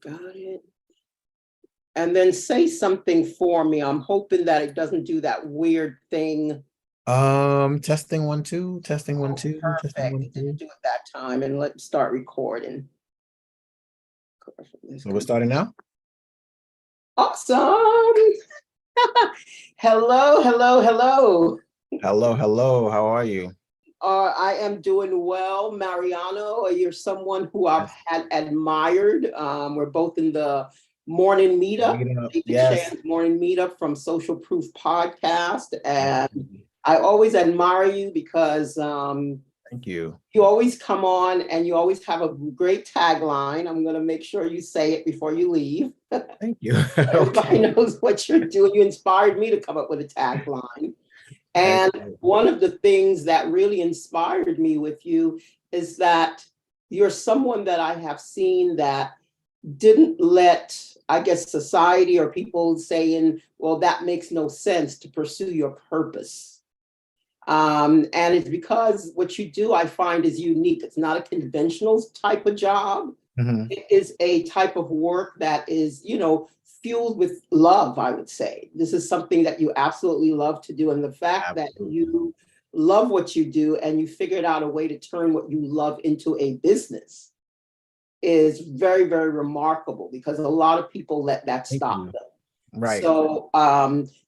Got it. And then say something for me. I'm hoping that it doesn't do that weird thing. Testing 1 2, testing 1 2, Perfect. testing 1 It didn't do it that time. And let's start recording. So we're starting now. Awesome. Hello, hello, hello. Hello, hello. How are you? I am doing well, Mariano. You're someone who I've had admired. We're both in the morning meetup, Yes. morning meetup from Social Proof Podcast, and I always admire you because thank you. You always come on and you always have a great tagline. I'm going to make sure you say it before you leave. Thank you. Everybody knows what you're doing. You inspired me to come up with a tagline. And one of the things that really inspired me with you is that you're someone that I have seen that didn't let, I guess, society or people saying, well, that makes no sense, to pursue your purpose. And it's because what you do, I find, is unique. It's not a conventional type of job. Mm-hmm. It is a type of work that is, fueled with love, I would say. This is something that you absolutely love to do. And the fact that you love what you do and you figured out a way to turn what you love into a business is very, very remarkable, because a lot of people let that stop them. Right. So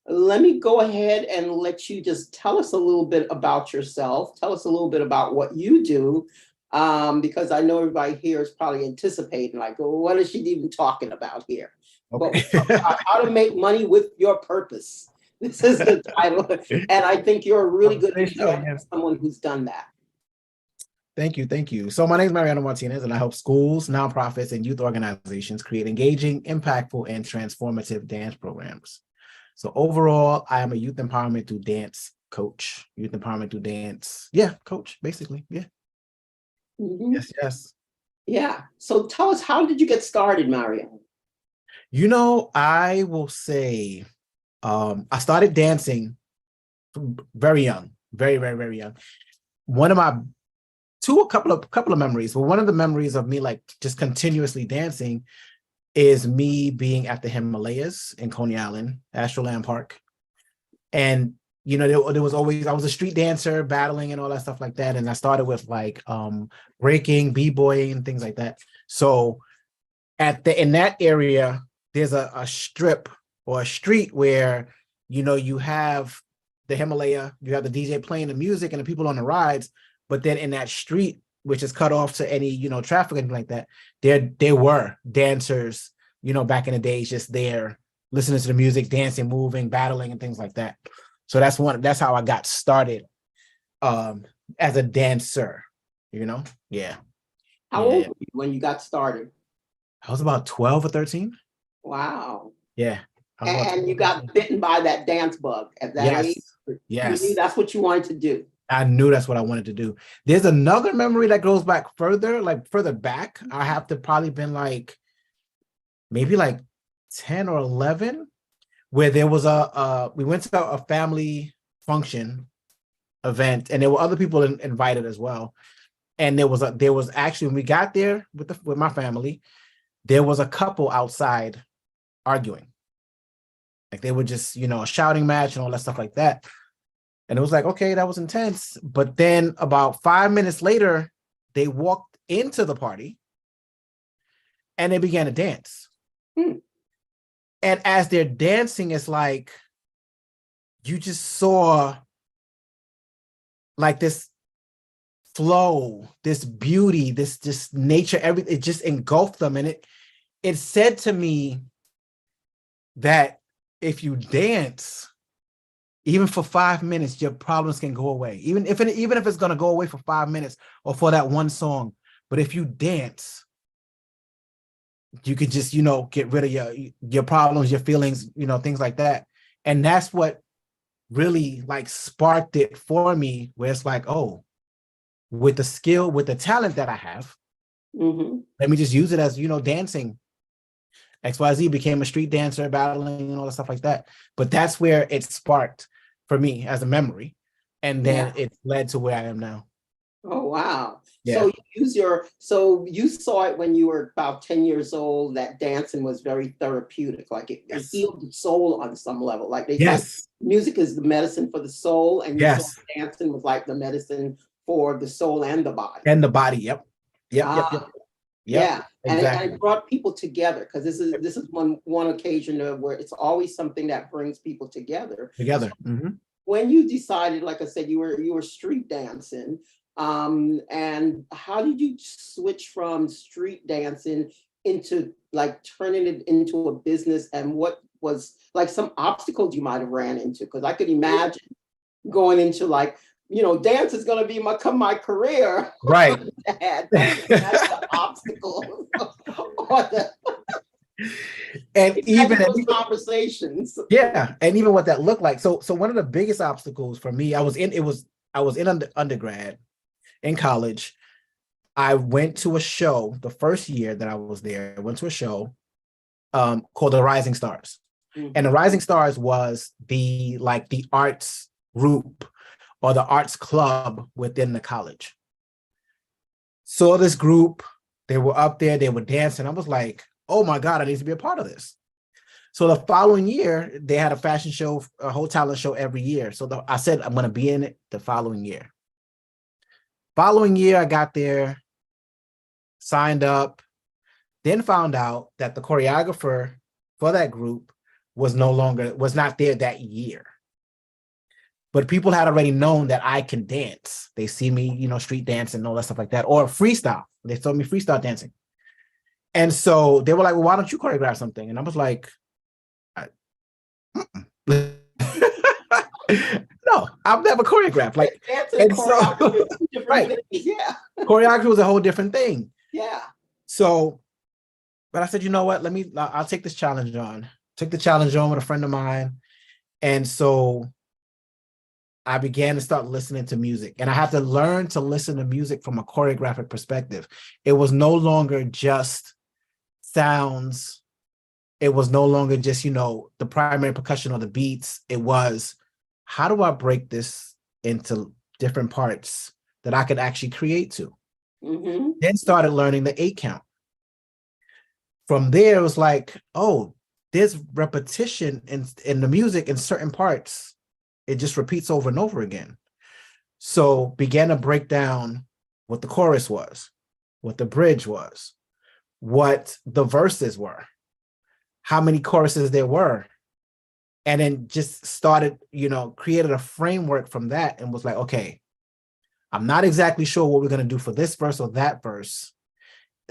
let me go ahead and let you just tell us a little bit about yourself. Tell us a little bit about what you do, because I know everybody here is probably anticipating, like, well, what is she even talking about here? Okay. But how to make money with your purpose. This is the title. And I think you're a really good example of someone who's done that. Thank you. Thank you. So my name is Mariano Martinez, and I help schools, nonprofits, and youth organizations create engaging, impactful, and transformative dance programs. So overall, I am a youth empowerment through dance coach, youth empowerment through dance. Yeah, coach, basically. Yeah. Mm-hmm. Yes, yes. Yeah. So tell us, how did you get started, Mario? I will say I started dancing very young, very, very, very young. One of my a couple of memories. But one of the memories of me like just continuously dancing is me being at the Himalayas in Coney Island, Astroland Park. And, there was always, I was a street dancer, battling and all that stuff like that. And I started with like breaking, b-boying and things like that. So in that area, there's a strip or a street where, you have the Himalaya, you have the DJ playing the music and the people on the rides. But then in that street, which is cut off to any, traffic and like that, there were dancers, back in the days, just there, listening to the music, dancing, moving, battling, and things like that. So that's how I got started as a dancer, Yeah. How old were you when you got started? I was about 12 or 13. Wow. Yeah. And you got bitten by that dance bug at that age? Yes. You knew that's what you wanted to do. I knew that's what I wanted to do. There's another memory that goes back further back. I have to probably been like, maybe like 10 or 11, where there was we went to a family function event, and there were other people invited as well. And there was actually, when we got there with my family, there was a couple outside arguing. Like they were just, a shouting match and all that stuff like that. And it was like, okay, that was intense. But then about 5 minutes later, they walked into the party and they began to dance. And as they're dancing, it's like, you just saw like this flow, this beauty, this just nature, everything, it just engulfed them. And it said to me that if you dance, even for 5 minutes, your problems can go away. Even if it's going to go away for 5 minutes or for that one song. But if you dance, you could just, get rid of your problems, your feelings, things like that. And that's what really like sparked it for me, where it's like, oh, with the skill, with the talent that I have, let me just use it as, dancing. XYZ became a street dancer, battling and all that stuff like that. But that's where it sparked for me as a memory. And then it led to where I am now. Oh, wow. So so you saw it when you were about 10 years old, that dancing was very therapeutic, like it healed the soul on some level. Like they say music is the medicine for the soul, and you saw dancing was like the medicine for the soul and the body. And the body, yep. Yeah, exactly. and it brought people together, because this is one occasion where it's always something that brings people together. Together. So when you decided, like I said, you were street dancing, and how did you switch from street dancing into like turning it into a business, and what was like some obstacles you might have ran into? Because I could imagine going into like, dance is going to be my career. Right. That's the obstacle. And even those conversations. Yeah, and even what that looked like. So one of the biggest obstacles for me, I was in undergrad in college. I went to a show the first year that I was there. I went to a show called the Rising Stars. And the Rising Stars was the arts group or the arts club within the college. Saw this group, they were up there, they were dancing. I was like, oh my God, I need to be a part of this. So the following year, they had a fashion show, a whole talent show every year. So I said, I'm going to be in it the following year. Following year, I got there, signed up, then found out that the choreographer for that group was not there that year. But people had already known that I can dance. They see me, street dancing and all that stuff like that, or freestyle. They told me freestyle dancing. And so they were like, well, why don't you choreograph something? And I was like, no, I've never choreographed. Like, and so, right. Yeah. Choreography was a whole different thing. Yeah. So, but I said, you know what? I'll take this challenge on. Took the challenge on with a friend of mine. And so I began to start listening to music, and I had to learn to listen to music from a choreographic perspective. It was no longer just sounds. It was no longer just, the primary percussion or the beats. It was, how do I break this into different parts that I could actually create to? Then started learning the 8 count. From there, it was like, oh, there's repetition in the music in certain parts. It just repeats over and over again. So began to break down what the chorus was, what the bridge was, what the verses were, how many choruses there were. And then just started, created a framework from that and was like, okay, I'm not exactly sure what we're going to do for this verse or that verse.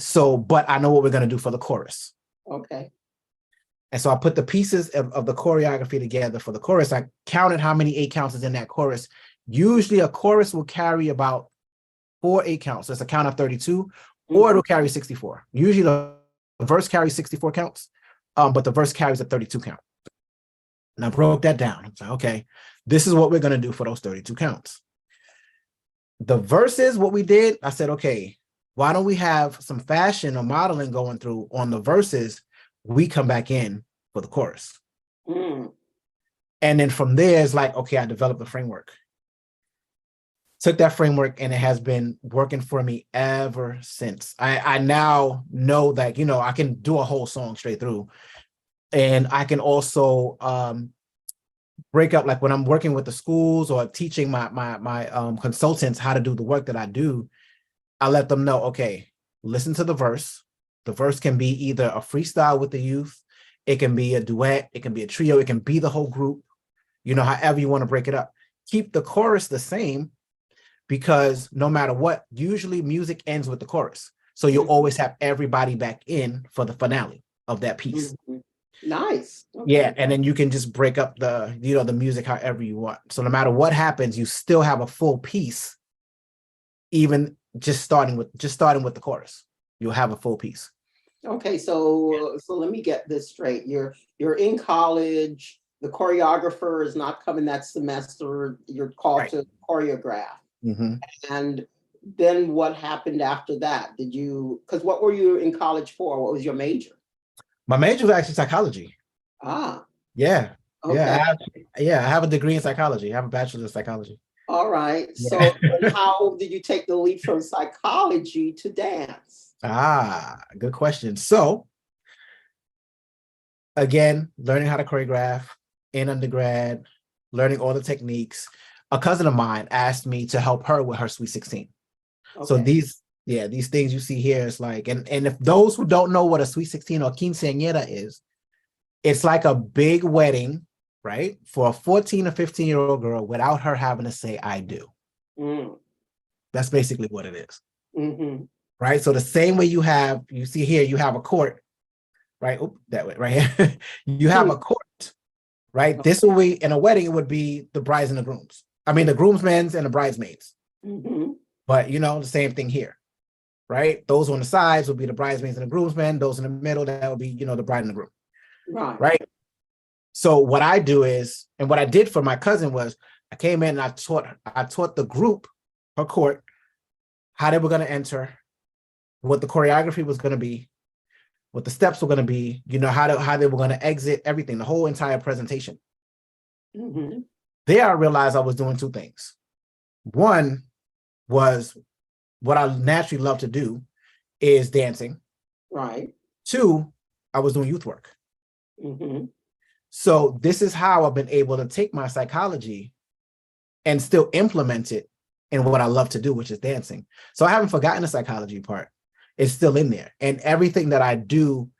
So, but I know what we're going to do for the chorus. Okay. And so I put the pieces of the choreography together for the chorus. I counted how many 8 counts is in that chorus. Usually a chorus will carry about 4 8 counts. That's a count of 32, or it'll carry 64. Usually the verse carries 64 counts, but the verse carries a 32 count. And I broke that down. I was like, okay, this is what we're going to do for those 32 counts. The verses, what we did, I said, okay, why don't we have some fashion or modeling going through on the verses? We come back in for the chorus. And then from there, it's like, okay, I developed the framework. Took that framework, and it has been working for me ever since. I now know that, I can do a whole song straight through. And I can also break up, like when I'm working with the schools or teaching my consultants how to do the work that I do, I let them know, okay, listen to the verse. The verse can be either a freestyle with the youth, it can be a duet, it can be a trio, it can be the whole group, however you want to break it up. Keep the chorus the same, because no matter what, usually music ends with the chorus. So you'll always have everybody back in for the finale of that piece. Nice. Okay. Yeah, and then you can just break up the, the music however you want. So no matter what happens, you still have a full piece, even just starting with the chorus. You'll have a full piece. Okay, so let me get this straight. You're in college. The choreographer is not coming that semester. You're called to choreograph. And then what happened after that? Because what were you in college for? What was your major? My major was actually psychology. Ah. Yeah. Okay. I have a degree in psychology. I have a bachelor's in psychology. All right. Yeah. So how did you take the leap from psychology to dance? Good question. So again, learning how to choreograph in undergrad, learning all the techniques. A cousin of mine asked me to help her with her Sweet 16. So Okay. these things you see here is like, and if those who don't know what a Sweet 16 or quinceañera is, it's like a big wedding, right? For a 14 or 15-year-old girl without her having to say, I do. Mm. That's basically what it is, Mm-hmm. right? So the same way you see here, you have a court, right? Oop, that way, right here. You have a court, right? This will be, in a wedding, it would be the brides and the grooms. I mean, the groomsmen and the bridesmaids. Mm-hmm. But, the same thing here, right? Those on the sides would be the bridesmaids and the groomsmen. Those in the middle, that would be, the bride and the groom, Right. right? So what I do is, and what I did for my cousin was, I came in and I taught the group, her court, how they were going to enter, what the choreography was going to be, what the steps were going to be, how they were going to exit, everything, the whole entire presentation. Mm-hmm. There, I realized I was doing two things. One was what I naturally love to do is dancing. Right. Two, I was doing youth work. Mm-hmm. So this is how I've been able to take my psychology and still implement it in what I love to do, which is dancing. So I haven't forgotten the psychology part. It's still in there. And everything that I do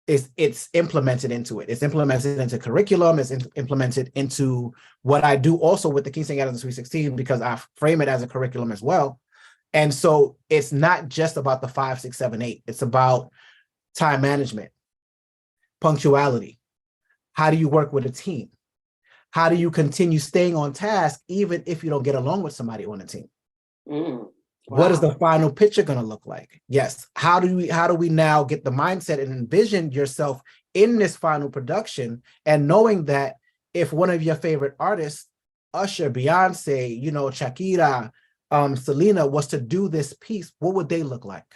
it's implemented into it. It's implemented into curriculum. It's implemented into what I do also with the quinceañeras and Sweet 16, because I frame it as a curriculum as well. And so it's not just about the 5, 6, 7, 8. It's about time management, punctuality. How do you work with a team? How do you continue staying on task even if you don't get along with somebody on the team? Mm. Wow. What is the final picture going to look like? Yes. How do we now get the mindset and envision yourself in this final production, and knowing that if one of your favorite artists, Usher, Beyonce, Shakira, Selena, was to do this piece, what would they look like?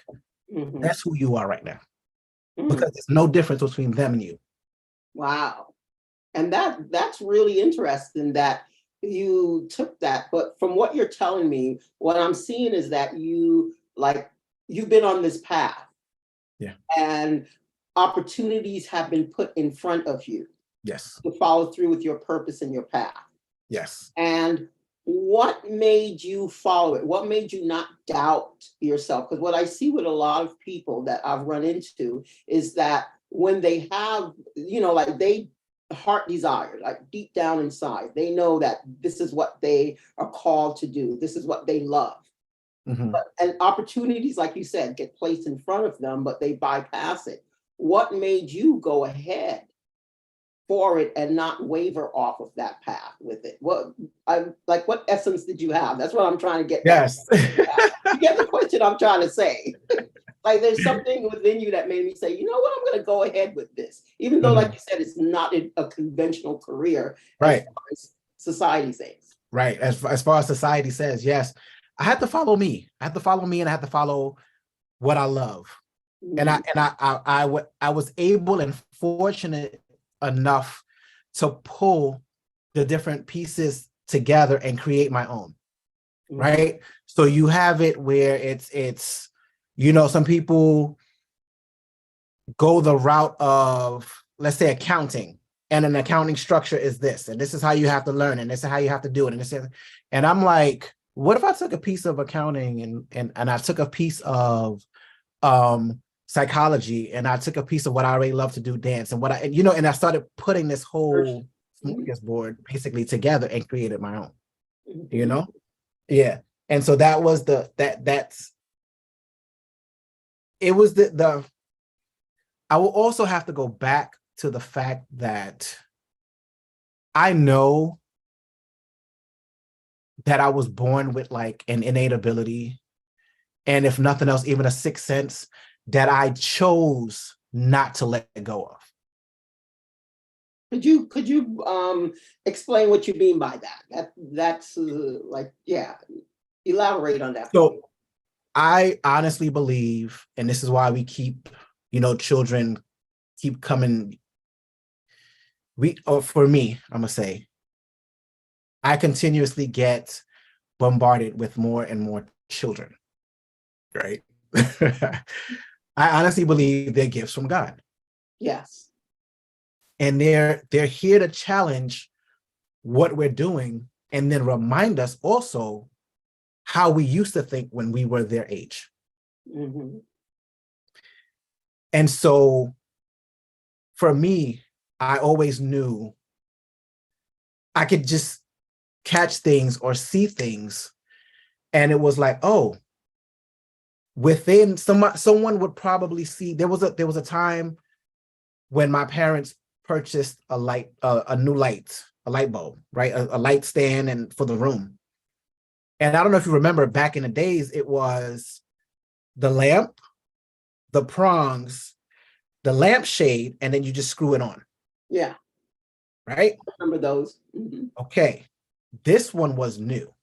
Mm-hmm. That's who you are right now, Mm. because there's no difference between them and you. Wow. And that's really interesting that you took that. But from what you're telling me, what I'm seeing is that you've been on this path. Yeah. And opportunities have been put in front of you. Yes. To follow through with your purpose and your path. Yes. And what made you follow it? What made you not doubt yourself? Because what I see with a lot of people that I've run into is that when they have, they heart desire, like deep down inside, they know that this is what they are called to do. This is what they love. Mm-hmm. And opportunities, like you said, get placed in front of them, but they bypass it. What made you go ahead for it and not waver off of that path with it? What essence did you have? That's what I'm trying to get. Yes. You get the question I'm trying to say. Like there's something within you that made me say, you know what, I'm going to go ahead with this, even though, like you said, it's not a conventional career, right? As far as society says, right? As far as society says, yes. I had to follow me. I had to follow me, and I had to follow what I love. Mm-hmm. And I was able and fortunate enough to pull the different pieces together and create my own. Mm-hmm. Right? So you have it where it's some people go the route of, let's say, accounting, and an accounting structure is this, and this is how you have to learn, and this is how you have to do it, and I'm like, what if I took a piece of accounting and I took a piece of psychology, and I took a piece of what I already love to do, dance, and and I started putting this whole smorgasbord basically together and created my own. Mm-hmm. Yeah. And so that was I will also have to go back to the fact that I know that I was born with like an innate ability, and if nothing else, even a sixth sense that I chose not to let go of. Could you explain what you mean by that? That's elaborate on that. So I honestly believe, and this is why we keep, children keep coming. For me, I'm gonna say, I continuously get bombarded with more and more children, right? I honestly believe they're gifts from God. Yes. And they're here to challenge what we're doing and then remind us also how we used to think when we were their age. Mm-hmm. And so for me, I always knew I could just catch things or see things. And it was like, oh, within someone would probably see, there was a time when my parents purchased a new light, a light bulb, right? A light stand and for the room. And I don't know if you remember back in the days, it was the lamp, the prongs, the lampshade, and then you just screw it on. Yeah. Right? I remember those. Mm-hmm. Okay. This one was new.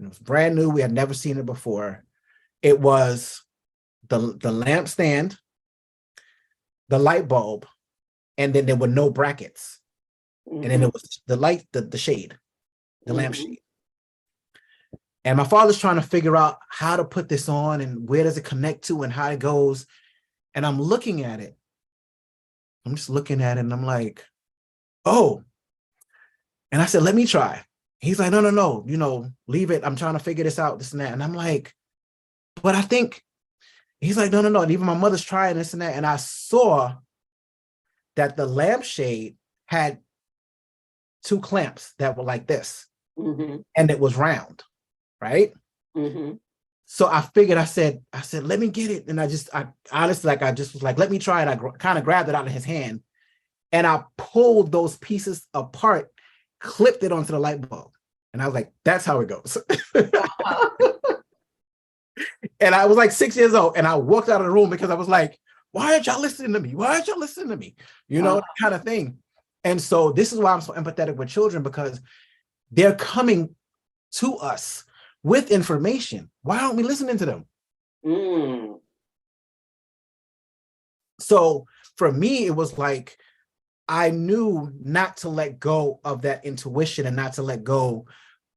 It was brand new. We had never seen it before. It was the lamp stand, the light bulb, and then there were no brackets. Mm-hmm. And then it was the light, the shade, the Mm-hmm. lampshade. And my father's trying to figure out how to put this on and where does it connect to and how it goes. And I'm looking at it. I'm just looking at it and I'm like, oh. And I said, let me try. He's like, no, leave it. I'm trying to figure this out, this and that. And I'm like, but I think, he's like, no. And even my mother's trying this and that. And I saw that the lampshade had two clamps that were like this. Mm-hmm. And it was round, right? Mm-hmm. So I figured, I said, let me get it. And I honestly, I just was like, let me try it. I kind of grabbed it out of his hand and I pulled those pieces apart, clipped it onto the light bulb. And I was like, that's how it goes. And I was like 6 years old and I walked out of the room because I was like, why aren't y'all listening to me? Why aren't y'all listening to me? Kind of thing. And so this is why I'm so empathetic with children, because they're coming to us with information. Why aren't we listening to them? Mm. So for me, it was like, I knew not to let go of that intuition and not to let go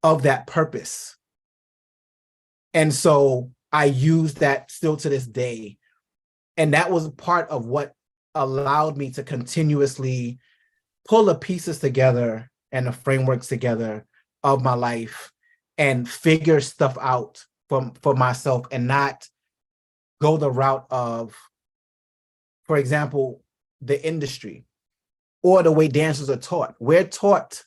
of that purpose. And so I use that still to this day. And that was part of what allowed me to continuously pull the pieces together and the frameworks together of my life and figure stuff out for myself and not go the route of, for example, the industry or the way dancers are taught. We're taught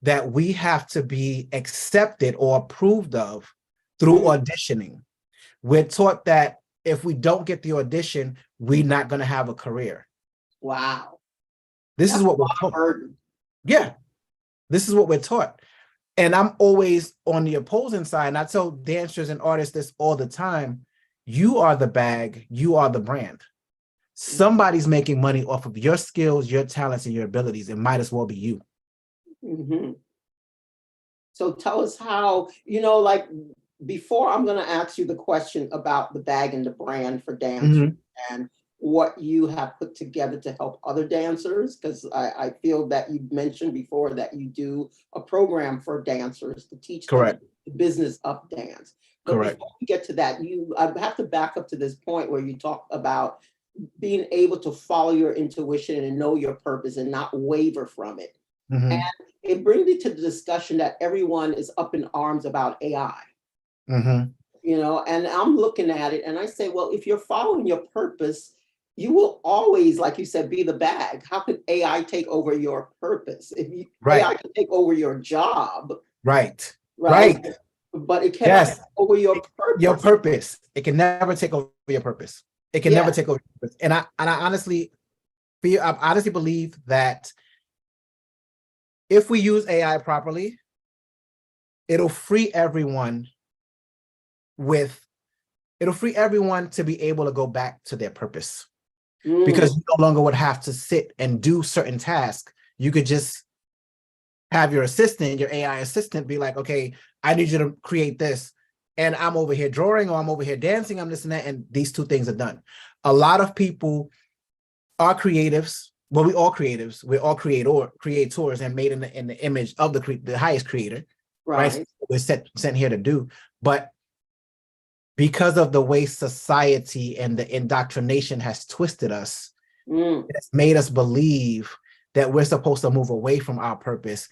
that we have to be accepted or approved of through auditioning. We're taught that if we don't get the audition, we're not going to have a career. Wow. This is what we're taught. Yeah, this is what we're taught. And I'm always on the opposing side. And I tell dancers and artists this all the time. You are the bag. You are the brand. Somebody's making money off of your skills, your talents, and your abilities. It might as well be you. Mm-hmm. So tell us how, before I'm going to ask you the question about the bag and the brand for dancers and what you have put together to help other dancers, because I feel that you mentioned before that you do a program for dancers to teach them the business of dance. But before we get to that, I have to back up to this point where you talk about being able to follow your intuition and know your purpose and not waver from it. Mm-hmm. And it brings me to the discussion that everyone is up in arms about AI. Mm-hmm. And I'm looking at it and I say, well, if you're following your purpose, you will always, like you said, be the bag. How could AI take over your purpose? AI can take over your job. Right. But it cannot take over your purpose. Your purpose. It can never take over your purpose. It can never take over your purpose. And I honestly believe that if we use AI properly, it'll free everyone to be able to go back to their purpose. Because you no longer would have to sit and do certain tasks. You could just have your assistant, your AI assistant, be like, okay, I need you to create this. And I'm over here drawing, or I'm over here dancing, I'm this and that, and these two things are done. A lot of people are creatives. Well, we all creatives. We're all creators and made in the image of the highest creator, Right. We're sent here to do. But because of the way society and the indoctrination has twisted us, it's made us believe that we're supposed to move away from our purpose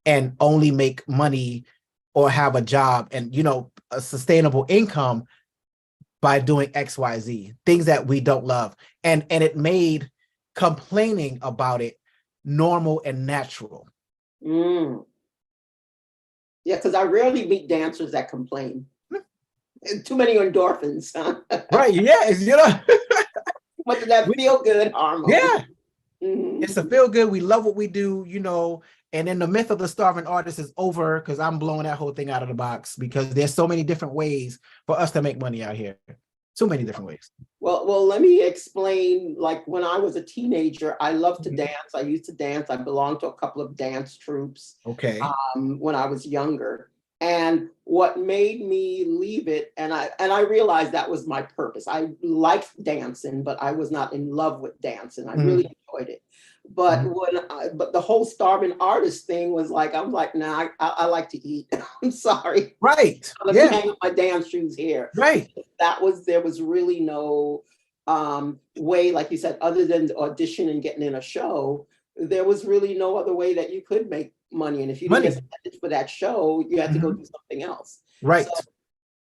and only make money or have a job and, a sustainable income by doing XYZ, things that we don't love. And it made complaining about it normal and natural. Yeah, because I rarely meet dancers that complain. Too many endorphins, huh? Right. Yeah. Much of that feel good hormone. Yeah. It's a feel good. We love what we do, and then the myth of the starving artist is over because I'm blowing that whole thing out of the box because there's so many different ways for us to make money out here. So many different ways. Well, let me explain. Like when I was a teenager, I loved to dance. I used to dance. I belonged to a couple of dance troupes. Okay. When I was younger. And what made me leave it, and I realized that was my purpose. I liked dancing, but I was not in love with dancing. I really enjoyed it. But but the whole starving artist thing was like, I'm like, nah, I like to eat. I'm sorry. Right. Let me hang up my dance shoes here. Right. There was really no way, like you said, other than audition and getting in a show. There was really no other way that you could make money. And if you didn't get selected for that show, you had to go do something else. Right.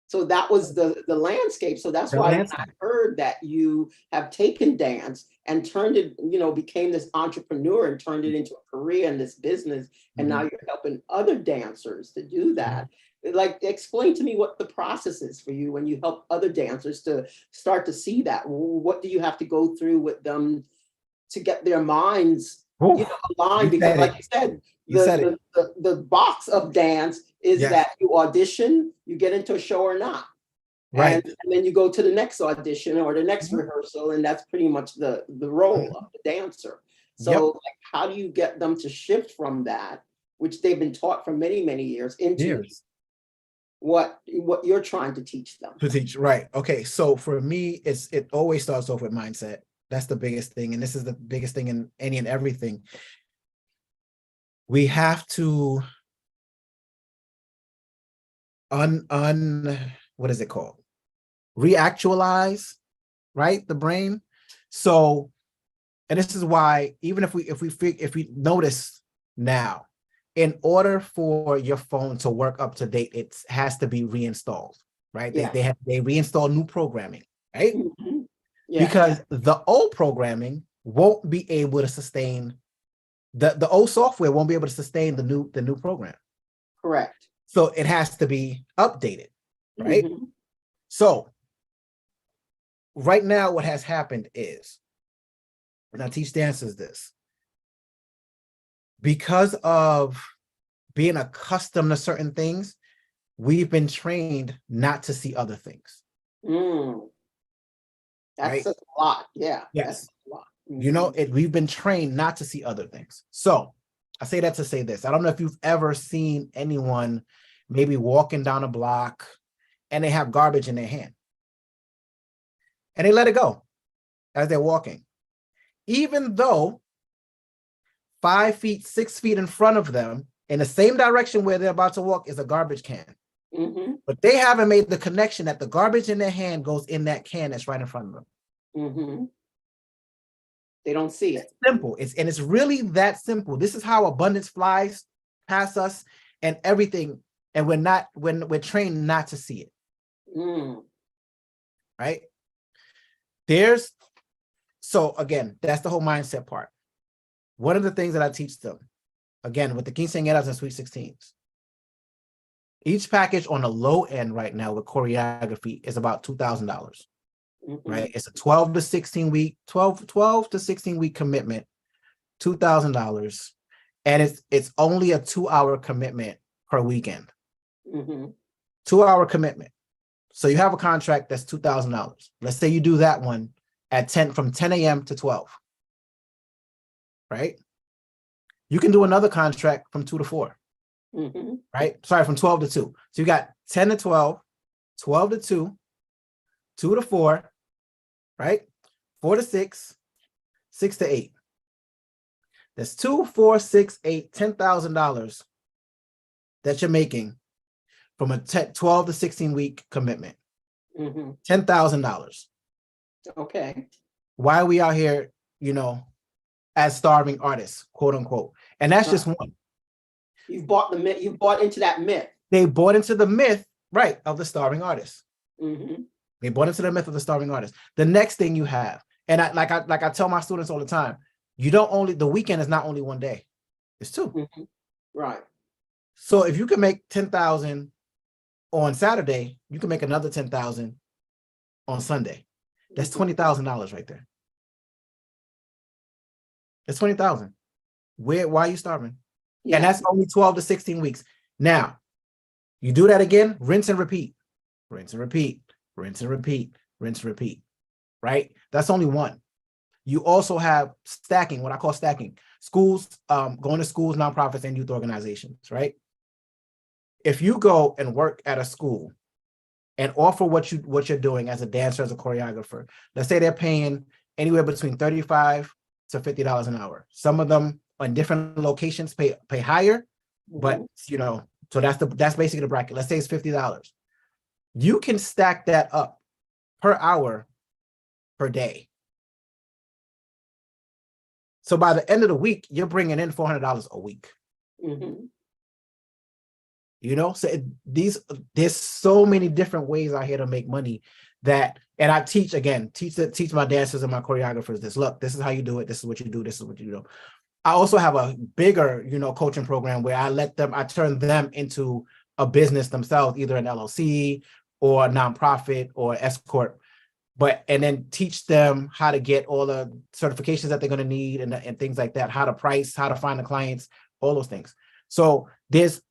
So that was the landscape. So that's why when I heard that you have taken dance and turned it, became this entrepreneur and turned it into a career in this business. And now you're helping other dancers to do that. Like, explain to me what the process is for you when you help other dancers to start to see that. What do you have to go through with them to get their minds aligned? Because like you said, the box of dance is that you audition, you get into a show or not. Right. And then you go to the next audition or the next rehearsal, and that's pretty much the role of the dancer. So like, how do you get them to shift from that, which they've been taught for many, many years, into what you're trying to teach them? Right. Okay. So for me, it always starts off with mindset. That's the biggest thing. And this is the biggest thing in any and everything. We have to what is it called? Reactualize, right? The brain. So, and this is why, even if we notice now, in order for your phone to work up to date, it has to be reinstalled, right? They reinstall new programming, right? Because the old programming won't be able to sustain the old software won't be able to sustain the new program. Correct. So it has to be updated, right? So right now, what has happened is, and I teach dancers this, because of being accustomed to certain things, we've been trained not to see other things. That's a lot. Yeah. Yes. That's a lot. We've been trained not to see other things. So I say that to say this. I don't know if you've ever seen anyone maybe walking down a block and they have garbage in their hand and they let it go as they're walking, even though 5 feet, 6 feet in front of them in the same direction where they're about to walk is a garbage can. But they haven't made the connection that the garbage in their hand goes in that can that's right in front of them. They don't see it. It's simple. It's really that simple. This is how abundance flies past us and everything. And we're trained not to see it. Right? So again, that's the whole mindset part. One of the things that I teach them, again, with the quinceañeras and sweet 16s, each package on the low end right now with choreography is about $2,000. Right? It's a 12 to 16 week commitment, $2,000. And it's only a 2-hour commitment per weekend. 2-hour commitment. So you have a contract that's $2,000. Let's say you do that one from 10 a.m. to 12. Right? You can do another contract from 2 to 4. Right? Sorry, from 12 to 2. So you got 10 to 12, 12 to 2, 2 to 4, right? 4 to 6, 6 to 8. That's 2, 4, 6, 8, $10,000 that you're making from a 12 to 16 week commitment, $10,000. Okay. Why are we out here, you know, as starving artists, quote unquote? And that's just one. You've bought the myth. You've bought into that myth. They bought into the myth, right, of the starving artist. Mm-hmm. They bought into the myth of the starving artist. The next thing you have, and I tell my students all the time, the weekend is not only one day, it's two. Mm-hmm. Right. So if you can make 10,000 on Saturday, you can make another 10,000 on Sunday. That's $20,000 right there. That's 20,000. Why are you starving? Yeah. And that's only 12 to 16 weeks. Now, you do that again, rinse and repeat, rinse and repeat, rinse and repeat, rinse and repeat, right? That's only one. You also have stacking, what I call stacking. Schools, going to schools, nonprofits, and youth organizations, right? If you go and work at a school and offer what you're doing as a dancer, as a choreographer, let's say they're paying anywhere between $35 to $50 an hour. Some of them on different locations pay higher, but you know, so that's basically the bracket. Let's say it's $50. You can stack that up per hour, per day. So by the end of the week, you're bringing in $400 a week. Mm-hmm. You know, so there's so many different ways out here to make money that, and I teach my dancers and my choreographers this. Look, this is how you do it. This is what you do. This is what you do. I also have a bigger, you know, coaching program where I turn them into a business themselves, either an LLC or a nonprofit or S corp, and then teach them how to get all the certifications that they're going to need and things like that, how to price, how to find the clients, all those things. So there's,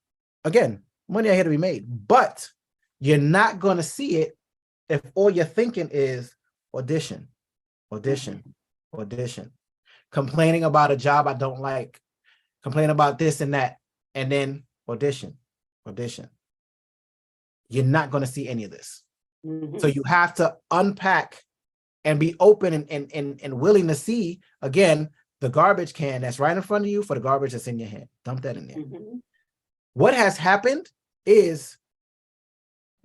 again, money out here to be made, but you're not going to see it if all you're thinking is audition, audition, audition, complaining about a job I don't like, complaining about this and that, and then audition, audition. You're not going to see any of this. Mm-hmm. So you have to unpack and be open and willing to see, again, the garbage can that's right in front of you for the garbage that's in your hand. Dump that in there. Mm-hmm. What has happened is,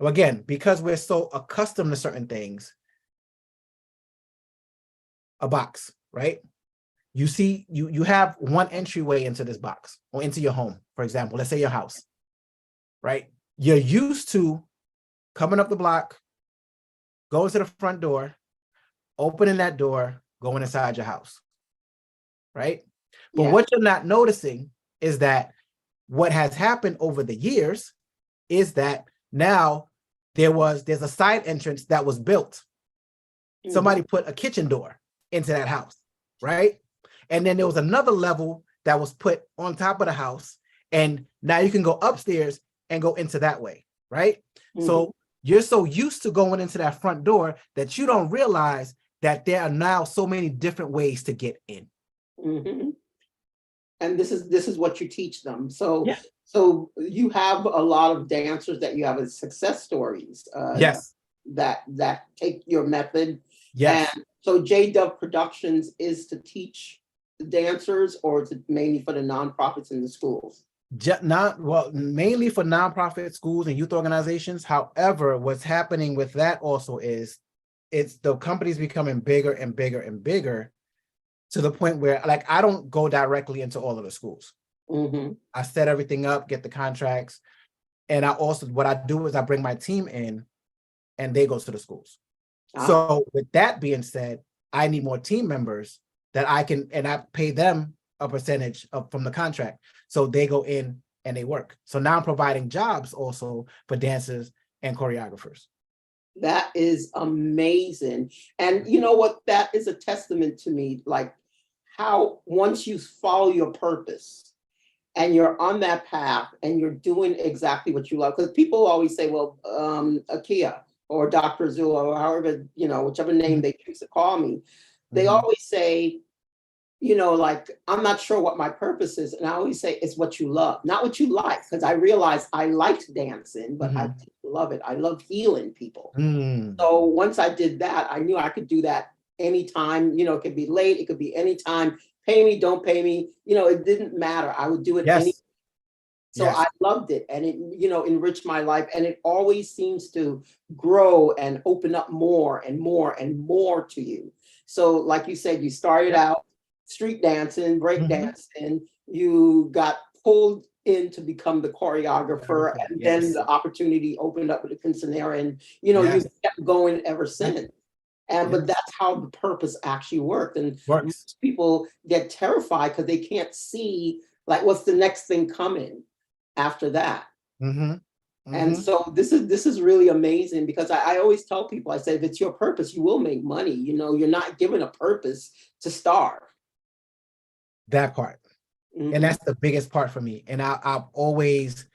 again, because we're so accustomed to certain things, a box, right? You see, you have one entryway into this box or into your home, for example, let's say your house, right? You're used to coming up the block, going to the front door, opening that door, going inside your house, right? But what you're not noticing is that what has happened over the years is that now there's a side entrance that was built. Mm-hmm. Somebody put a kitchen door into that house, right? And then there was another level that was put on top of the house. And now you can go upstairs and go into that way, right? Mm-hmm. So you're so used to going into that front door that you don't realize that there are now so many different ways to get in. Mm-hmm. And this is what you teach them. So so you have a lot of dancers that you have as success stories. Yes. That take your method. Yes. And so J-Dove Productions is to teach the dancers, or is it mainly for the nonprofits in the schools? Mainly for nonprofit schools and youth organizations. However, what's happening with that also is it's the companies becoming bigger and bigger and bigger, to the point where, like, I don't go directly into all of the schools. Mm-hmm. I set everything up, get the contracts. And what I do is I bring my team in and they go to the schools. Ah. So with that being said, I need more team members that I pay them a percentage from the contract. So they go in and they work. So now I'm providing jobs also for dancers and choreographers. That is amazing. And you know what? That is a testament to me, like how once you follow your purpose and you're on that path and you're doing exactly what you love, because people always say, well, Akyiaa or Dr. Zula, or however, you know, whichever name they choose to call me, they always say, you know, like, I'm not sure what my purpose is. And I always say, it's what you love, not what you like. Because I realized I liked dancing, but I didn't love it. I love healing people. So once I did that, I knew I could do that anytime. You know, it could be late, it could be anytime. Pay me, don't pay me. You know, it didn't matter. I would do it. Yes. So I loved it, and it, enriched my life, and it always seems to grow and open up more and more and more to you. So like you said, you started out street dancing, break dancing, you got pulled in to become the choreographer, and then the opportunity opened up with the quinceanera, and you kept going ever since. And but that's how the purpose actually worked. And most people get terrified because they can't see like what's the next thing coming after that. And so this is really amazing, because I always tell people, I say, if it's your purpose, you will make money. You're not given a purpose to starve. That part. And that's the biggest part for me. And I always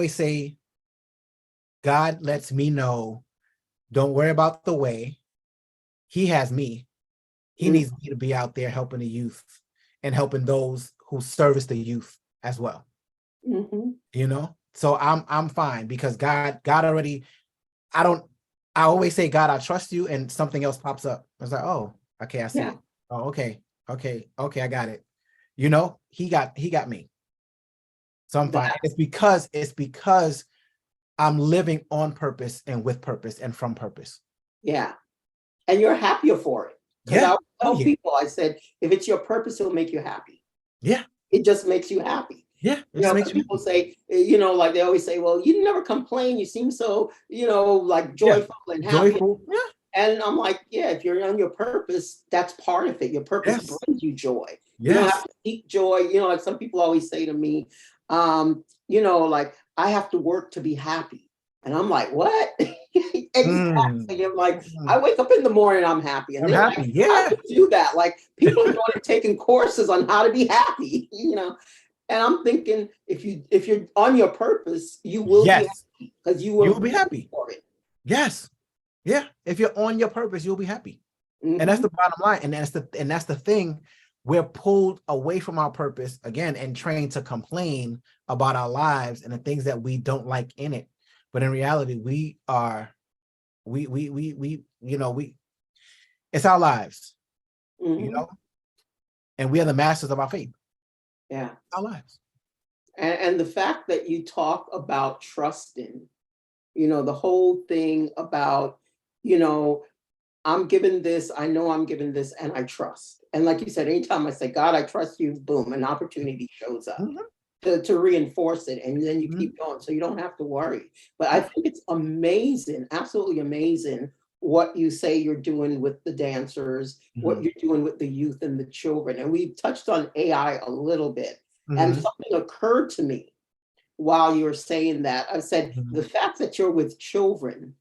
say, God lets me know, don't worry about the way. He has me. He needs me to be out there helping the youth and helping those who service the youth as well. So I'm fine, because God already, I always say, God, I trust you, and something else pops up. I was like, oh, okay, I see it. Oh, okay, I got it. He got me. So I'm fine. It's because I'm living on purpose and with purpose and from purpose. Yeah. And you're happier for it. Because I tell people, I said, if it's your purpose, it'll make you happy. Yeah. It just makes you happy. Yeah. People say, like they always say, well, you never complain. You seem so, like joyful and happy. Joyful. Yeah. And I'm like, yeah, if you're on your purpose, that's part of it. Your purpose brings you joy. You don't have to seek joy. Like some people always say to me, like, I have to work to be happy. And I'm like, what? Exactly. I'm like, I wake up in the morning, I'm happy. And they're happy. Like, how do you do that? Like, people are going and taking courses on how to be happy, And I'm thinking, if you're on your purpose, you will be happy, because you will be happy for it. Yes. Yeah. If you're on your purpose, you'll be happy. And that's the bottom line. And that's the thing. We're pulled away from our purpose again and trained to complain about our lives and the things that we don't like in it. But in reality, it's our lives, and we are the masters of our fate. Yeah. Our lives. And the fact that you talk about trusting, the whole thing about, I'm given this, I know I'm given this, and I trust. And like you said, anytime I say, God, I trust you, boom, an opportunity shows up to reinforce it. And then you keep going, so you don't have to worry. But I think it's amazing, absolutely amazing, what you say you're doing with the dancers, what you're doing with the youth and the children. And we touched on AI a little bit. And something occurred to me while you were saying that. I said, the fact that you're with children,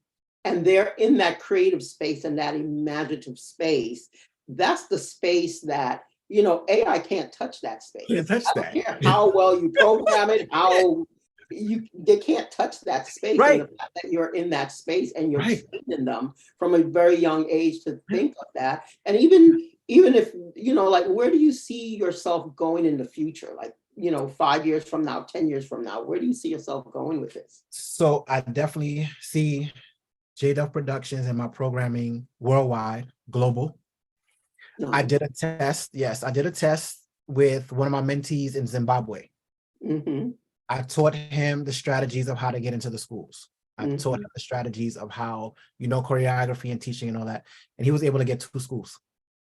and they're in that creative space and that imaginative space, that's the space that, AI can't touch that space. Can't touch that. I don't care how well you program it, they can't touch that space. Right. And the fact that you're in that space and you're training them from a very young age to think of that. And even if, like, where do you see yourself going in the future? Like, 5 years from now, 10 years from now, where do you see yourself going with this? So I definitely see JDuff Productions and my programming worldwide, global. I did a test. Yes, I did a test with one of my mentees in Zimbabwe. I taught him the strategies of how to get into the schools. I taught him the strategies of how, choreography and teaching and all that. And he was able to get 2 schools.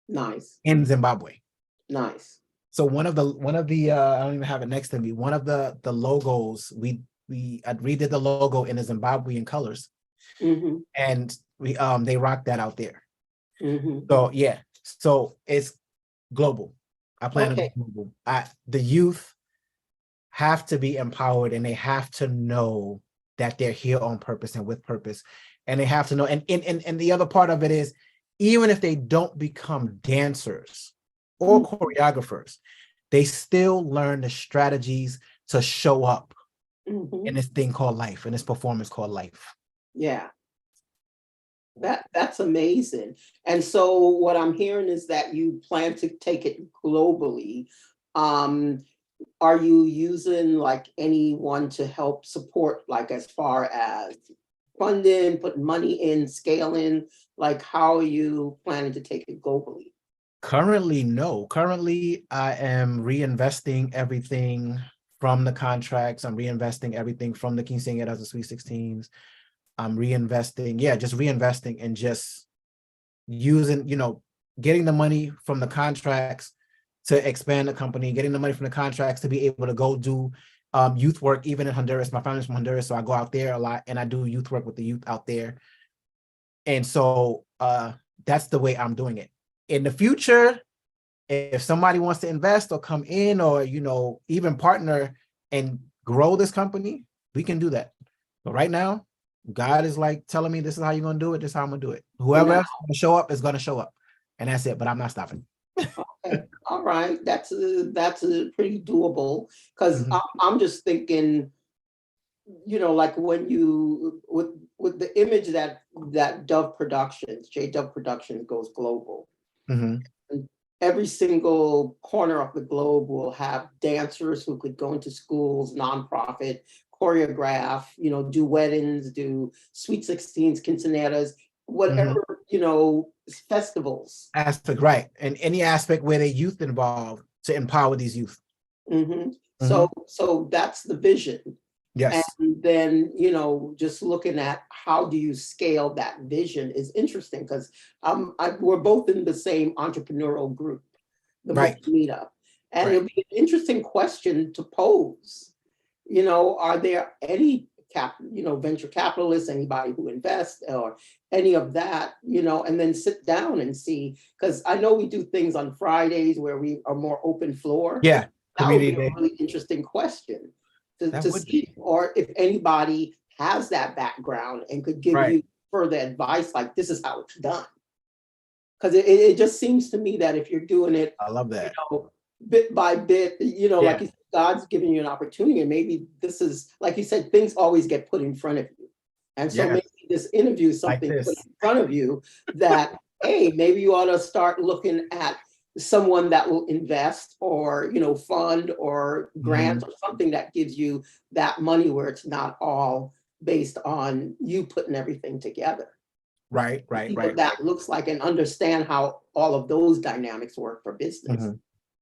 Nice. In Zimbabwe. Nice. So one of the I don't even have it next to me. One of the logos, I redid the logo in the Zimbabwean colors. And they rocked that out there. So yeah, so it's global. I plan to be global. The youth have to be empowered, and they have to know that they're here on purpose and with purpose. And they have to know, and the other part of it is, even if they don't become dancers or choreographers, they still learn the strategies to show up in this thing called life, in this performance called life. Yeah. That's amazing. And so what I'm hearing is that you plan to take it globally. Are you using like anyone to help support, like as far as funding, putting money in, scaling? Like, how are you planning to take it globally? Currently, no. Currently, I am reinvesting everything from the contracts. I'm reinvesting everything from the quinceañeras to sweet 16s. I'm reinvesting, just reinvesting and just using, getting the money from the contracts to expand the company, getting the money from the contracts to be able to go do youth work, even in Honduras. My family's from Honduras, so I go out there a lot and I do youth work with the youth out there. And so that's the way I'm doing it. In the future, if somebody wants to invest or come in or, even partner and grow this company, we can do that. But right now, God is like telling me this is how you're going to do it. This is how I'm going to do it. Whoever else is going to show up is going to show up. And that's it. But I'm not stopping. Okay. All right. That's pretty doable. Because I'm just thinking, like when you, with the image that Dove Productions, J Dove Productions goes global. And every single corner of the globe will have dancers who could go into schools, nonprofit, choreograph, do weddings, do sweet 16s, quinceañeras, whatever, festivals. Aspect, right. And any aspect where the youth involved to empower these youth. So that's the vision. Yes. And then, just looking at how do you scale that vision is interesting because we're both in the same entrepreneurial group, the meetup. And it'll be an interesting question to pose. Are there any venture capitalists, anybody who invests or any of that, and then sit down and see, because I know we do things on Fridays where we are more open floor. Yeah. That would be a really interesting question to see, or if anybody has that background and could give you further advice, like this is how it's done. Because it just seems to me that if you're doing it, I love that. Bit by bit, like you said, God's giving you an opportunity, and maybe this is, like you said, things always get put in front of you. And so maybe this interview is something put in front of you that, hey, maybe you ought to start looking at someone that will invest or, fund or grant or something that gives you that money where it's not all based on you putting everything together. Right. What that looks like and understand how all of those dynamics work for business.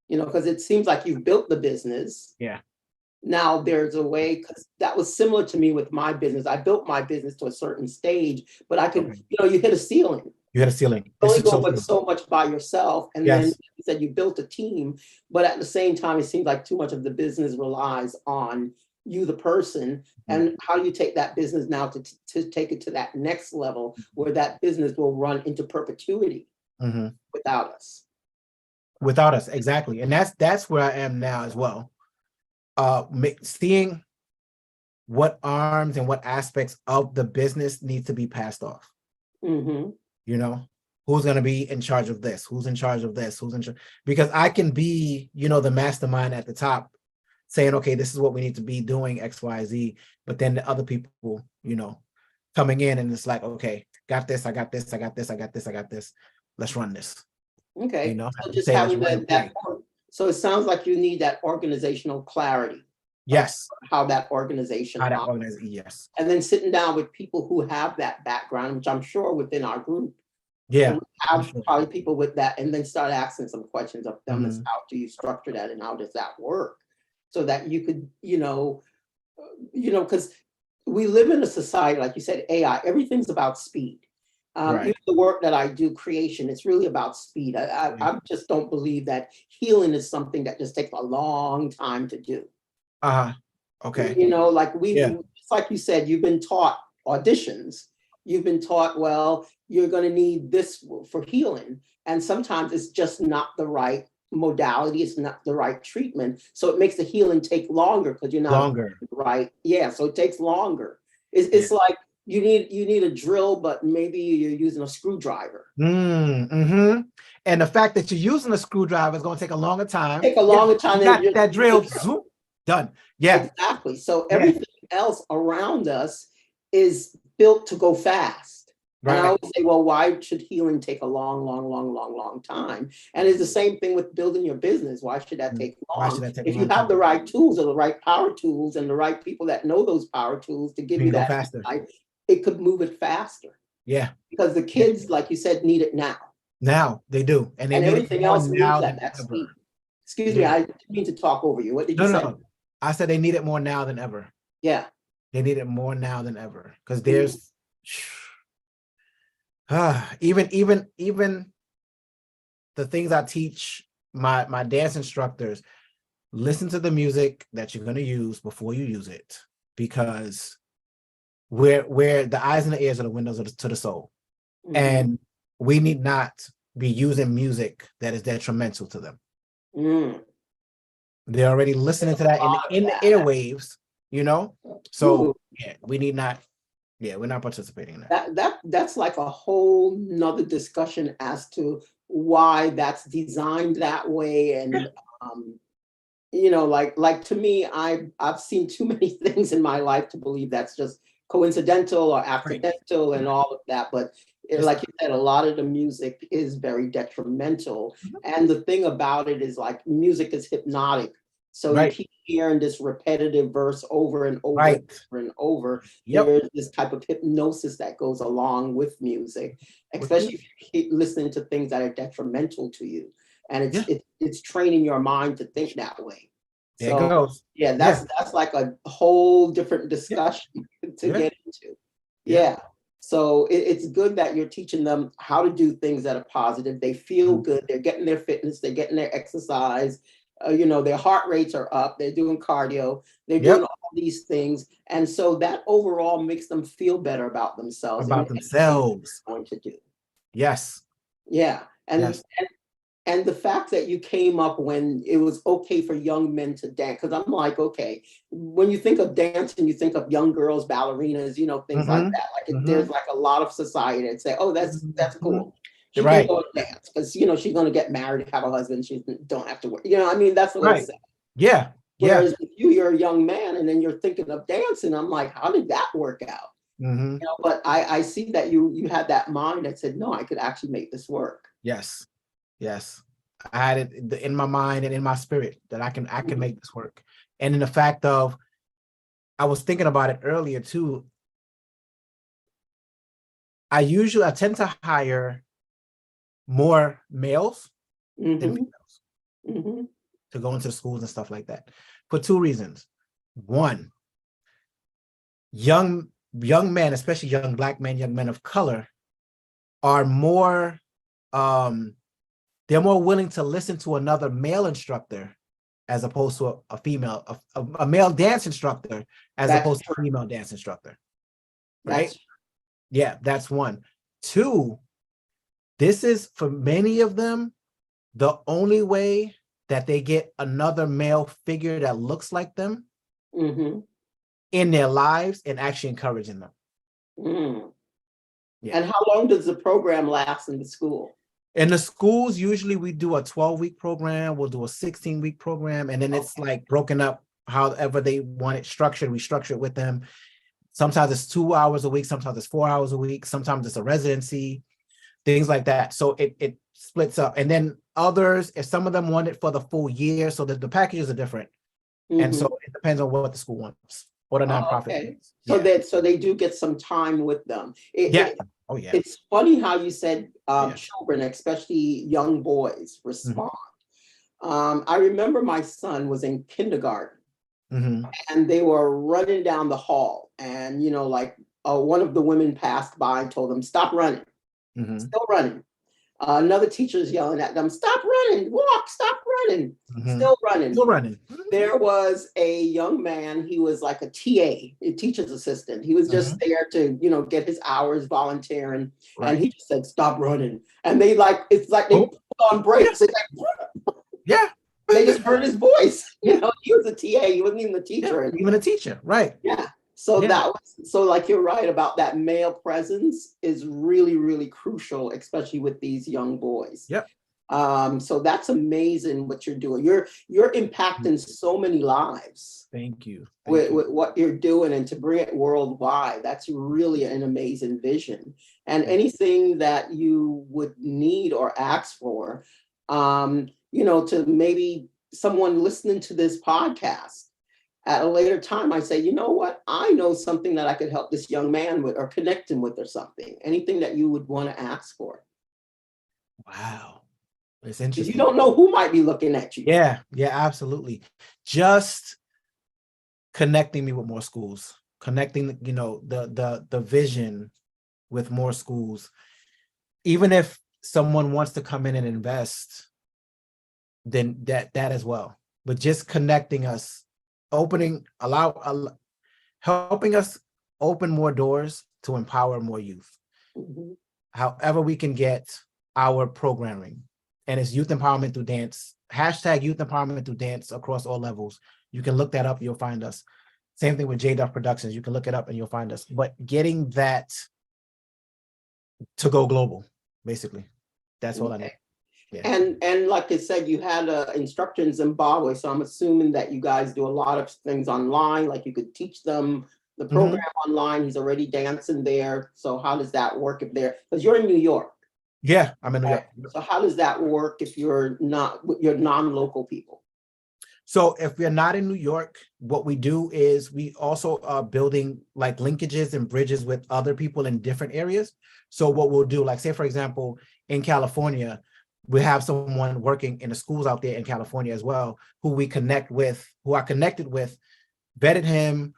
Because it seems like you've built the business. Yeah. Now there's a way, because that was similar to me with my business. I built my business to a certain stage, but I could, you hit a ceiling. You had a ceiling. You only go so much by yourself. And then you said you built a team, but at the same time, it seems like too much of the business relies on you, the person, and how do you take that business now to take it to that next level where that business will run into perpetuity without us. Without us, exactly. And that's where I am now as well. Seeing what arms and what aspects of the business need to be passed off. Who's going to be in charge of this? Who's in charge of this? Who's in charge? Because I can be, the mastermind at the top saying, okay, this is what we need to be doing, X, Y, Z. But then the other people, coming in and it's like, okay, got this, I got this, I got this, I got this, I got this. Let's run this. Okay. So just having that. So it sounds like you need that organizational clarity. Yes. How that organization. Yes. And then sitting down with people who have that background, which I'm sure within our group. Yeah. Have probably people with that, and then start asking some questions of them as how do you structure that and how does that work? So that you could, because we live in a society, like you said, AI, everything's about speed. Even the work that I do, creation, it's really about speed. I just don't believe that healing is something that just takes a long time to do. Okay. Like just like you said, you've been taught auditions. You've been taught, well, you're going to need this for healing. And sometimes it's just not the right modality. It's not the right treatment. So it makes the healing take longer because you're not right. Yeah. So it takes longer. It's like, you need a drill, but maybe you're using a screwdriver. And the fact that you're using a screwdriver is going to take a longer time. Than that drill, zoom, done. Yeah, exactly. So everything else around us is built to go fast. And I always say, well, why should healing take a long time? And it's the same thing with building your business. Why should that take long? If you have the right tools or the right power tools and the right people that know those power tools to give you that faster. It could move it faster. Yeah. Because the kids, like you said, need it now. Now they do. And everything else moves at that speed. Excuse me, I didn't mean to talk over you. What did you say? No. I said they need it more now than ever. Yeah. They need it more now than ever because there's even the things I teach my dance instructors. Listen to the music that you're going to use before you use it, because where the eyes and the ears are the windows to the soul, and we need not be using music that is detrimental to them. They're already listening to that in the airwaves, you know. So yeah, we need not. Yeah, we're not participating in that. That's like a whole nother discussion as to why that's designed that way. And you know, like to me, I've seen too many things in my life to believe that's just coincidental or accidental and all of that. But like you said, a lot of the music is very detrimental. And the thing about it is, like, music is hypnotic. So you keep hearing this repetitive verse over and over and over and over. There's this type of hypnosis that goes along with music, especially if you keep listening to things that are detrimental to you. And it's training your mind to think that way. There it goes. Yeah, that's like a whole different discussion to get into. Yeah. So it's good that you're teaching them how to do things that are positive. They feel good. They're getting their fitness. They're getting their exercise. You know, their heart rates are up. They're doing cardio. They're doing all these things. And so that overall makes them feel better about themselves. Going to do. Yes. Yeah. And the fact that you came up when it was okay for young men to dance, because I'm like, okay, when you think of dancing, you think of young girls, ballerinas, you know, things like that. Like there's like a lot of society that say, oh, that's cool. She can go dance because, you know, she's going to get married, have a husband. She don't have to work. You know, I mean, that's what they say. Yeah. Whereas if you're a young man and then you're thinking of dancing, I'm like, how did that work out? You know, but I see that you had that mind that said, no, I could actually make this work. Yes. Yes, I had it in my mind and in my spirit that I can make this work. And in the fact of, I was thinking about it earlier too. I tend to hire more males than females to go into schools and stuff like that for two reasons. One, young men, especially young Black men, young men of color, are more they're more willing to listen to another male instructor as opposed to a female, a male dance instructor as opposed to a female dance instructor. Right? Yeah, that's one. Two, this is, for many of them, the only way that they get another male figure that looks like them in their lives and actually encouraging them. Yeah. And how long does the program last in the school? In the schools, usually we do a 12-week program. We'll do a 16-week program. And then it's like broken up however they want it structured. We structure it with them. Sometimes it's 2 hours a week. Sometimes it's 4 hours a week. Sometimes it's a residency, things like that. So it splits up. And then others, if some of them want it for the full year, so that the packages are different. And so it depends on what the school wants or the nonprofit. So they do get some time with them. Oh yeah. It's funny how you said children, especially young boys, respond. I remember my son was in kindergarten and they were running down the hall, and, you know, like one of the women passed by and told them, stop running. Still running. Another teacher is yelling at them, stop running, walk, stop running, still running. There was a young man, he was like a TA, a teacher's assistant. He was just there to, you know, get his hours volunteering. And he just said, stop running. And they it's like they put on brakes. It's like, they just heard his voice. You know, he was a TA, he wasn't even a teacher. Even a teacher, right. Yeah. So so like you're right about that male presence is really, really crucial, especially with these young boys. So that's amazing what you're doing. You're impacting so many lives. Thank you. With what you're doing, and to bring it worldwide, that's really an amazing vision. And anything that you would need or ask for, you know, to maybe someone listening to this podcast at a later time, I say, you know what? I know something that I could help this young man with or connect him with or something. Anything that you would want to ask for. Wow. It's interesting. You don't know who might be looking at you. Yeah, absolutely. Just connecting me with more schools, connecting, you know, the vision with more schools. Even if someone wants to come in and invest, then that as well. But just connecting us, helping us open more doors to empower more youth. Mhm. However we can get our programming, and it's youth empowerment through dance, hashtag youth empowerment through dance across all levels. You can look that up, you'll find us. Same thing with JDuff Productions, you can look it up and you'll find us. But getting that to go global, basically, that's all I need. Yeah. And like I said, you had an instructor in Zimbabwe, so I'm assuming that you guys do a lot of things online, like you could teach them the program online. He's already dancing there. So how does that work if they're, because you're in New York? Yeah, I'm in New York. So how does that work if you're not, you're non-local people? So if we're not in New York, what we do is we also are building like linkages and bridges with other people in different areas. So what we'll do, like say, for example, in California, we have someone working in the schools out there in California as well, who we connect with, who I connected with, vetted him,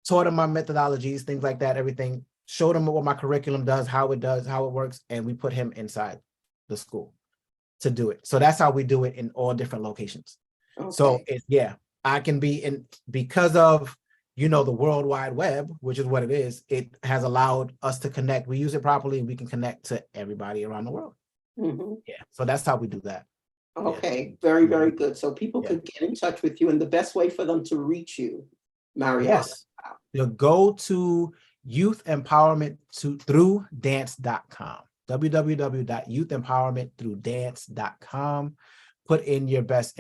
taught him my methodologies, things like that, everything, showed him what my curriculum does, how it works, and we put him inside the school to do it. So that's how we do it in all different locations. Okay. So it's, yeah, I can be in, because of, you know, the World Wide Web, which is what it is, it has allowed us to connect. We use it properly and we can connect to everybody around the world. Yeah, so that's how we do that. Okay, very, very good. So people could get in touch with you, and the best way for them to reach you, Mariano. Yes, you'll go to youth empowerment through dance.com, www.youthempowermentthroughdance.com. Put in your best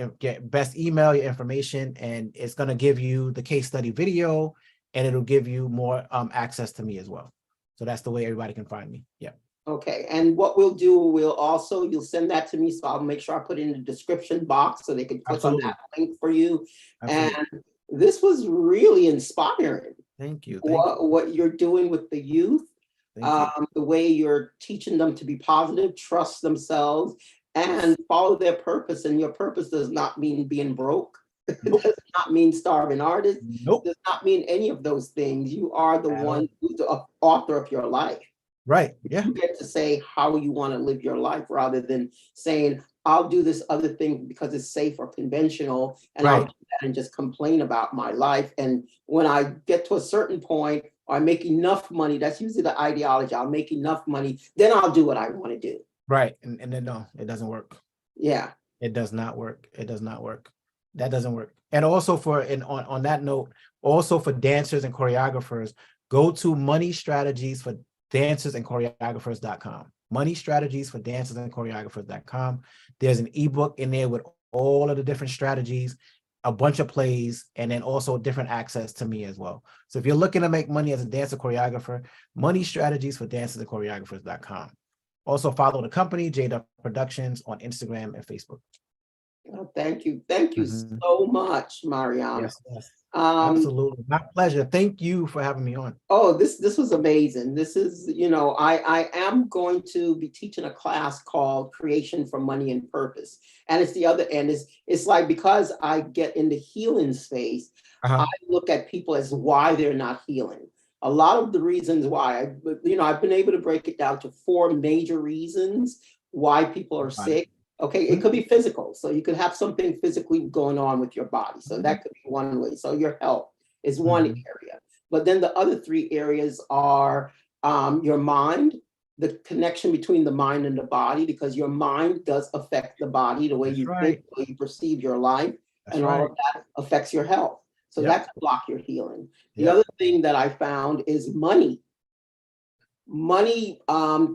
email, your information, and it's going to give you the case study video, and it'll give you more access to me as well. So that's the way everybody can find me. Yeah. Okay, and what we'll do, you'll send that to me, so I'll make sure I put it in the description box so they can click on that link for you. Absolutely. And this was really inspiring. Thank you. What you're doing with the youth, the way you're teaching them to be positive, trust themselves, and follow their purpose. And your purpose does not mean being broke. Nope. Does not mean starving artists. Nope. Does not mean any of those things. You are the one who's the author of your life. Right. Yeah. You get to say how you want to live your life rather than saying, I'll do this other thing because it's safe or conventional, and I'll do that and just complain about my life. And when I get to a certain point, or I make enough money, that's usually the ideology. I'll make enough money, then I'll do what I want to do. Right. And then no, it doesn't work. Yeah. It does not work. It does not work. That doesn't work. And also on that note, also for dancers and choreographers, go to Money Strategies for Dancers and Choreographers.com. Money Strategies for Dancers and Choreographers.com. There's an ebook in there with all of the different strategies, a bunch of plays, and then also different access to me as well. So if you're looking to make money as a dancer choreographer, Money Strategies for Dancers and Choreographers.com. Also follow the company, JDuff Productions, on Instagram and Facebook. Oh, thank you. Thank you so much, Mariano. Yes, yes. Absolutely. My pleasure. Thank you for having me on. Oh, this was amazing. This is, I am going to be teaching a class called Creation for Money and Purpose. And it's the other end. It's like, because I get in the healing space, I look at people as why they're not healing. A lot of the reasons why, I've been able to break it down to 4 major reasons why people are sick. Okay, it could be physical. So you could have something physically going on with your body. So that could be one way. So your health is one area. But then the other 3 areas are your mind, the connection between the mind and the body, because your mind does affect the body, the way you think, the way you perceive your life, and all of that affects your health. So that could block your healing. The other thing that I found is money. Money,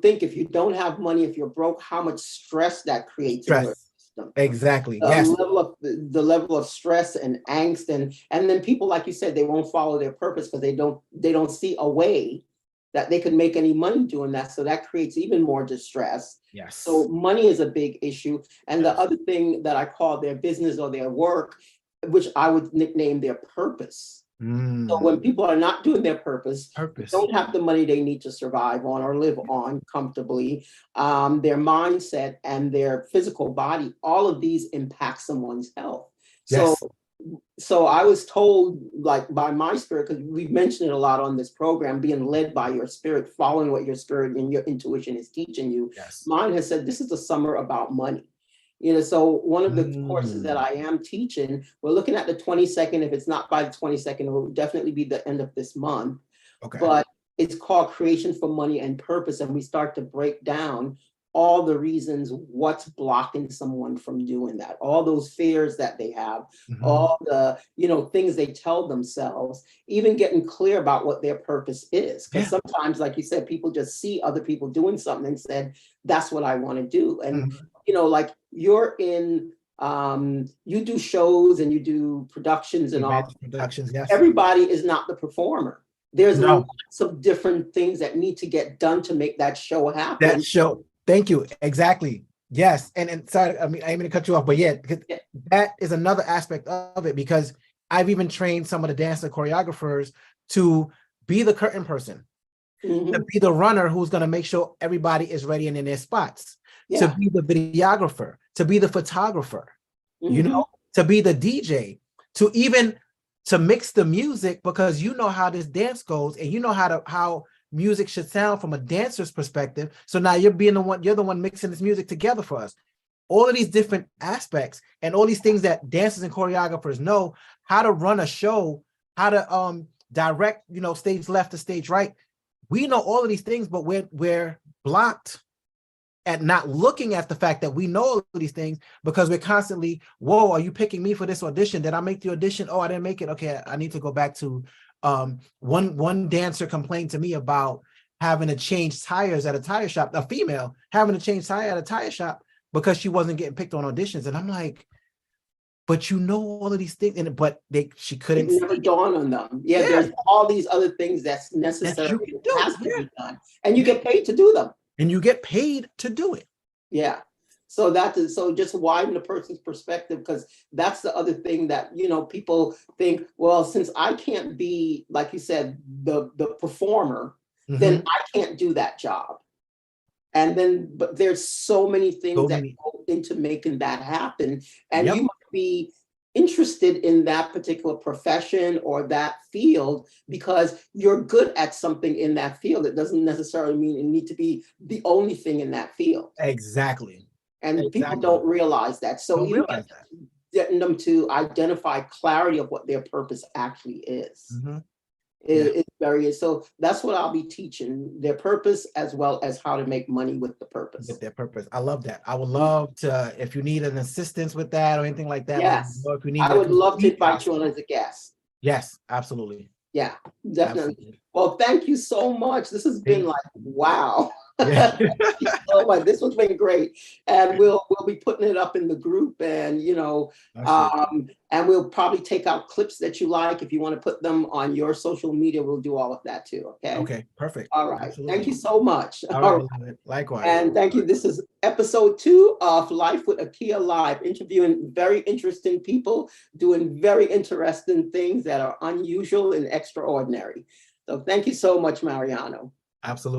think if you don't have money, if you're broke, how much stress that creates in your system. Exactly. Yes. The level of stress and angst, and then people, like you said, they won't follow their purpose because they don't see a way that they could make any money doing that. So that creates even more distress. Yes. So money is a big issue. And the other thing that I call their business or their work, which I would nickname their purpose. So when people are not doing their purpose, don't have the money they need to survive on or live on comfortably, their mindset and their physical body, all of these impact someone's health. So So I was told, like, by my spirit, because we've mentioned it a lot on this program, being led by your spirit, following what your spirit and your intuition is teaching you. Yes. Mine has said, this is a summer about money. So one of the courses that I am teaching, we're looking at the 22nd. If it's not by the 22nd, it will definitely be the end of this month. Okay. But it's called Creation for Money and Purpose. And we start to break down all the reasons what's blocking someone from doing that, all those fears that they have, all the, things they tell themselves, even getting clear about what their purpose is. Because sometimes, like you said, people just see other people doing something and said, that's what I want to do. And, like you're in, you do shows and you do productions and all. Productions, yes. Everybody is not the performer. There's lots of different things that need to get done to make that show happen. That show. Thank you. Exactly. Yes. And sorry, I mean, I didn't mean to cut you off, but that is another aspect of it, because I've even trained some of the dancer choreographers to be the curtain person, to be the runner who's going to make sure everybody is ready and in their spots, to be the videographer, to be the photographer, to be the DJ, to mix the music, because you know how this dance goes and you know how music should sound from a dancer's perspective. So now you're the one mixing this music together for us. All of these different aspects and all these things that dancers and choreographers know how to run a show, how to direct, stage left to stage right. We know all of these things, but we're blocked at not looking at the fact that we know all of these things, because we're constantly, whoa, are you picking me for this audition? Did I make the audition? Oh, I didn't make it. Okay, I need to go back to one dancer complained to me about having to change tires at a tire shop, a female having to change tire at a tire shop because she wasn't getting picked on auditions. And I'm like, but all of these things, but she couldn't. It never dawned on them. There's all these other things that's necessary, that has to be done, and you get paid to do them. And you get paid to do it. Yeah. So just widen the person's perspective, because that's the other thing that, people think, well, since I can't be, like you said, the performer, then I can't do that job. And but there's so many things that go into making that happen. And you might be interested in that particular profession or that field because you're good at something in that field. It doesn't necessarily mean it need to be the only thing in that field. Exactly. And people don't realize that. So even getting them to identify clarity of what their purpose actually is. Is very, so that's what I'll be teaching, their purpose as well as how to make money with the purpose. With their purpose. I love that. I would love to, if you need an assistance with that or anything like that. Yes. If you need I would love to invite you on as a guest. Yes, absolutely. Yeah, definitely. Absolutely. Well, thank you so much. This has been like, wow. Oh my, this has been great. And we'll be putting it up in the group, and and we'll probably take out clips that you like. If you want to put them on your social media, we'll do all of that too. Okay. Okay, perfect. All right. Absolutely. Thank you so much. All right. Likewise. And thank you. This is episode 2 of Life with Akyiaa Live, interviewing very interesting people doing very interesting things that are unusual and extraordinary. So thank you so much, Mariano. Absolutely.